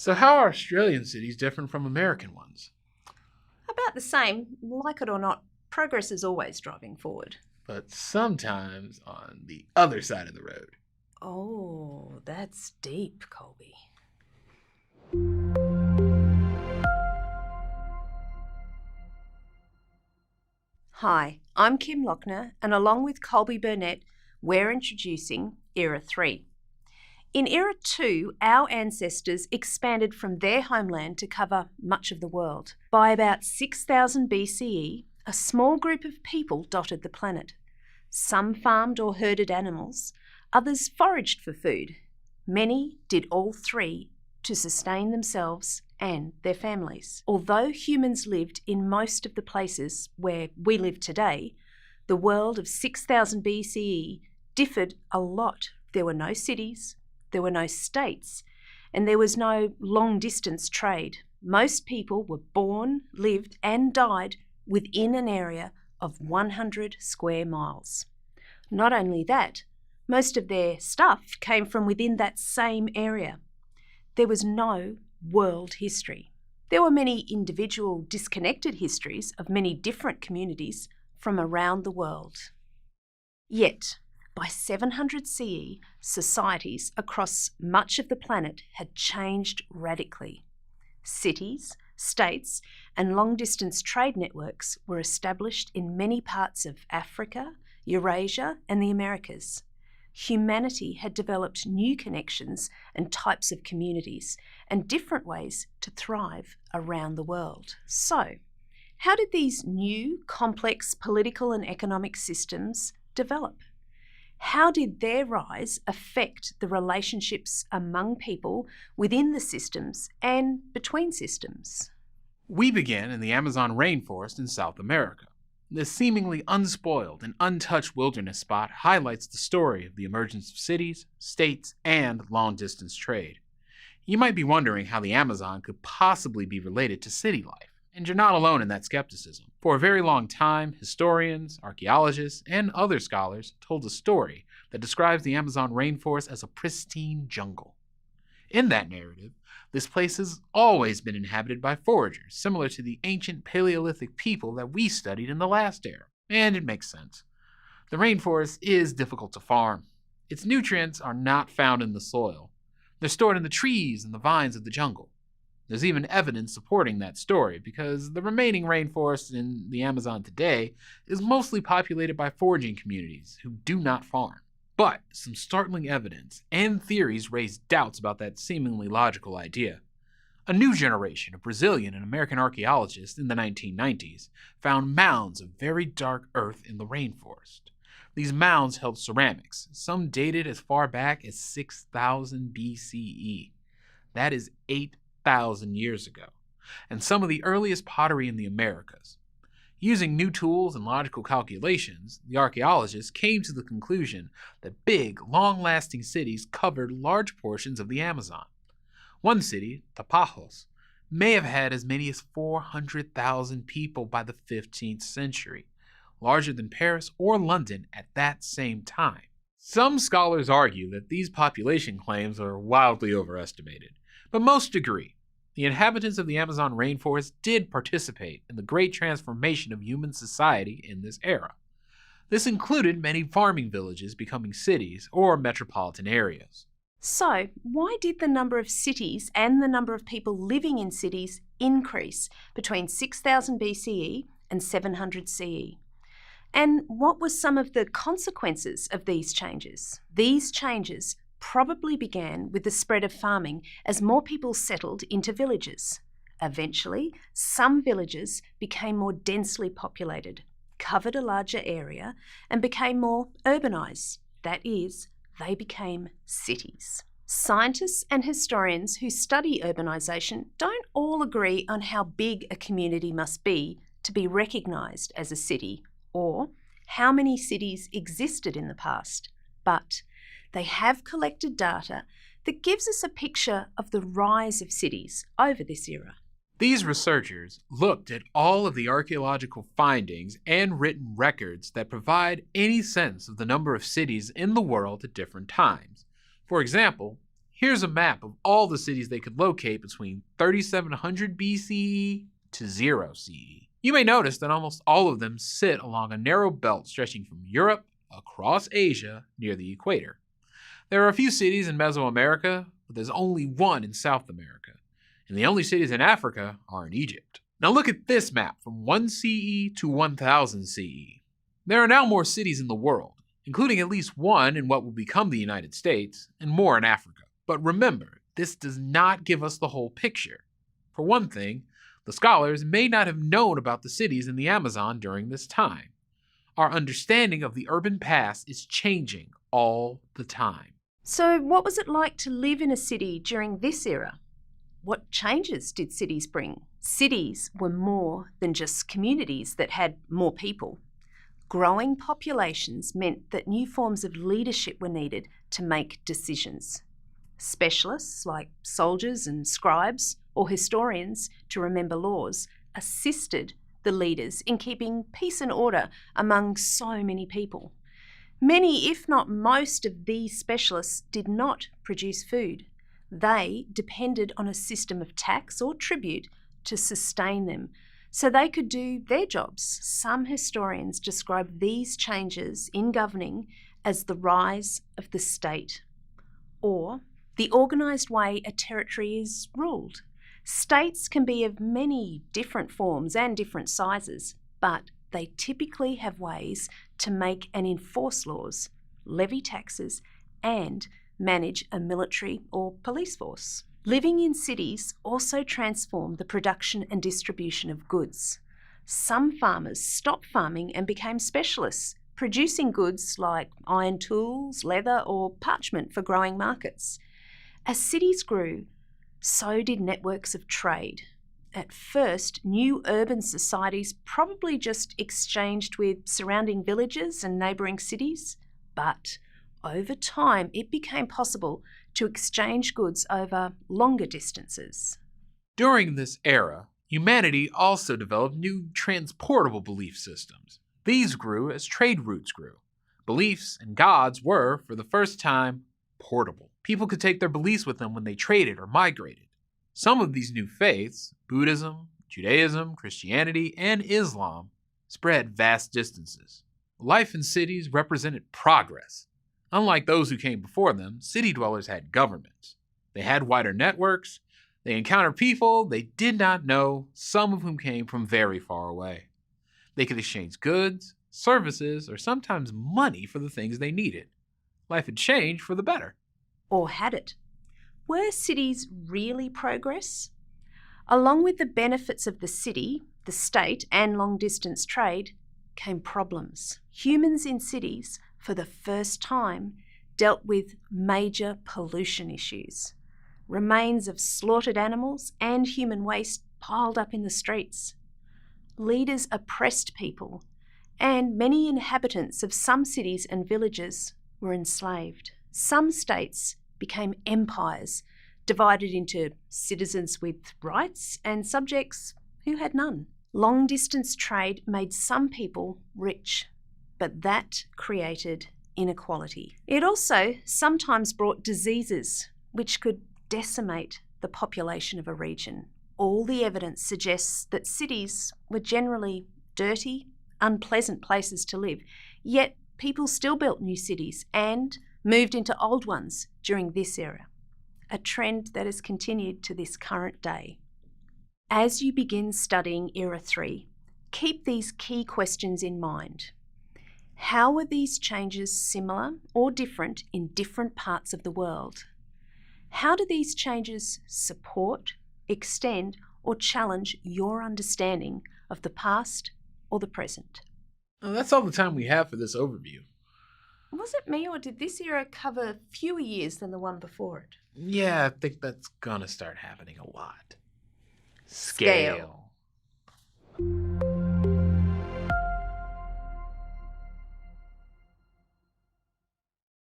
So how are Australian cities different from American ones? About the same, like it or not, progress is always driving forward. But sometimes on the other side of the road. Oh, that's deep, Colby. Hi, I'm Kim Lochner, and along with Colby Burnett, we're introducing Era 3. In Era 2, our ancestors expanded from their homeland to cover much of the world. By about 6000 BCE, a small group of people dotted the planet. Some farmed or herded animals, others foraged for food. Many did all three to sustain themselves and their families. Although humans lived in most of the places where we live today, the world of 6000 BCE differed a lot. There were no cities, there were no states, and there was no long-distance trade. Most people were born, lived, and died within an area of 100 square miles. Not only that, most of their stuff came from within that same area. There was no world history. There were many individual disconnected histories of many different communities from around the world. Yet, by 700 CE, societies across much of the planet had changed radically. Cities, states, and long-distance trade networks were established in many parts of Africa, Eurasia, and the Americas. Humanity had developed new connections and types of communities and different ways to thrive around the world. So, how did these new, complex political and economic systems develop? How did their rise affect the relationships among people within the systems and between systems? We began in the Amazon rainforest in South America. This seemingly unspoiled and untouched wilderness spot highlights the story of the emergence of cities, states, and long-distance trade. You might be wondering how the Amazon could possibly be related to city life. And you're not alone in that skepticism. For a very long time, historians, archaeologists, and other scholars told a story that describes the Amazon rainforest as a pristine jungle. In that narrative, this place has always been inhabited by foragers, similar to the ancient Paleolithic people that we studied in the last era. And it makes sense. The rainforest is difficult to farm. Its nutrients are not found in the soil. They're stored in the trees and the vines of the jungle. There's even evidence supporting that story, because the remaining rainforest in the Amazon today is mostly populated by foraging communities who do not farm. But some startling evidence and theories raise doubts about that seemingly logical idea. A new generation of Brazilian and American archaeologists in the 1990s found mounds of very dark earth in the rainforest. These mounds held ceramics, some dated as far back as 6000 BCE. That is 8,000 years ago, and some of the earliest pottery in the Americas. Using new tools and logical calculations, the archaeologists came to the conclusion that big, long-lasting cities covered large portions of the Amazon. One city, Tapajos, may have had as many as 400,000 people by the 15th century, larger than Paris or London at that same time. Some scholars argue that these population claims are wildly overestimated, but most agree. The inhabitants of the Amazon rainforest did participate in the great transformation of human society in this era. This included many farming villages becoming cities or metropolitan areas. So, why did the number of cities and the number of people living in cities increase between 6000 BCE and 700 CE? And what were some of the consequences of these changes? These changes probably began with the spread of farming as more people settled into villages. Eventually, some villages became more densely populated, covered a larger area, and became more urbanised. That is, they became cities. Scientists and historians who study urbanisation don't all agree on how big a community must be to be recognised as a city, or how many cities existed in the past, but they have collected data that gives us a picture of the rise of cities over this era. These researchers looked at all of the archaeological findings and written records that provide any sense of the number of cities in the world at different times. For example, Here's a map of all the cities they could locate between 3700 BCE to 0 CE. You may notice that almost all of them sit along a narrow belt stretching from Europe across Asia near the equator. There are a few cities in Mesoamerica, but there's only one in South America, and the only cities in Africa are in Egypt. Now look at this map from 1 CE to 1000 CE. There are now more cities in the world, including at least one in what will become the United States, and more in Africa. But remember, this does not give us the whole picture. For one thing, the scholars may not have known about the cities in the Amazon during this time. Our understanding of the urban past is changing all the time. So, what was it like to live in a city during this era? What changes did cities bring? Cities were more than just communities that had more people. Growing populations meant that new forms of leadership were needed to make decisions. Specialists like soldiers and scribes or historians to remember laws assisted the leaders in keeping peace and order among so many people. Many, if not most, of these specialists did not produce food. They depended on a system of tax or tribute to sustain them, so they could do their jobs. Some historians describe these changes in governing as the rise of the state, or the organised way a territory is ruled. States can be of many different forms and different sizes, but they typically have ways to make and enforce laws, levy taxes, and manage a military or police force. Living in cities also transformed the production and distribution of goods. Some farmers stopped farming and became specialists, producing goods like iron tools, leather, or parchment for growing markets. As cities grew, so did networks of trade. At first, new urban societies probably just exchanged with surrounding villages and neighbouring cities, but over time it became possible to exchange goods over longer distances. During this era, humanity also developed new transportable belief systems. These grew as trade routes grew. Beliefs and gods were, for the first time, portable. People could take their beliefs with them when they traded or migrated. Some of these new faiths, Buddhism, Judaism, Christianity, and Islam, spread vast distances. Life in cities represented progress. Unlike those who came before them, city dwellers had governments. They had wider networks. They encountered people they did not know, some of whom came from very far away. They could exchange goods, services, or sometimes money for the things they needed. Life had changed for the better. Or had it? Were cities really progress? Along with the benefits of the city, the state, and long-distance trade came problems. Humans in cities, for the first time, dealt with major pollution issues. Remains of slaughtered animals and human waste piled up in the streets. Leaders oppressed people, and many inhabitants of some cities and villages were enslaved. Some states became empires, divided into citizens with rights and subjects who had none. Long-distance trade made some people rich, but that created inequality. It also sometimes brought diseases which could decimate the population of a region. All the evidence suggests that cities were generally dirty, unpleasant places to live, yet people still built new cities and moved into old ones during this era, a trend that has continued to this current day. As you begin studying Era 3, keep these key questions in mind. How were these changes similar or different in different parts of the world? How do these changes support, extend, or challenge your understanding of the past or the present? Well, that's all the time we have for this overview. Was it me, or did this era cover fewer years than the one before it? Yeah, I think that's gonna start happening a lot. Scale.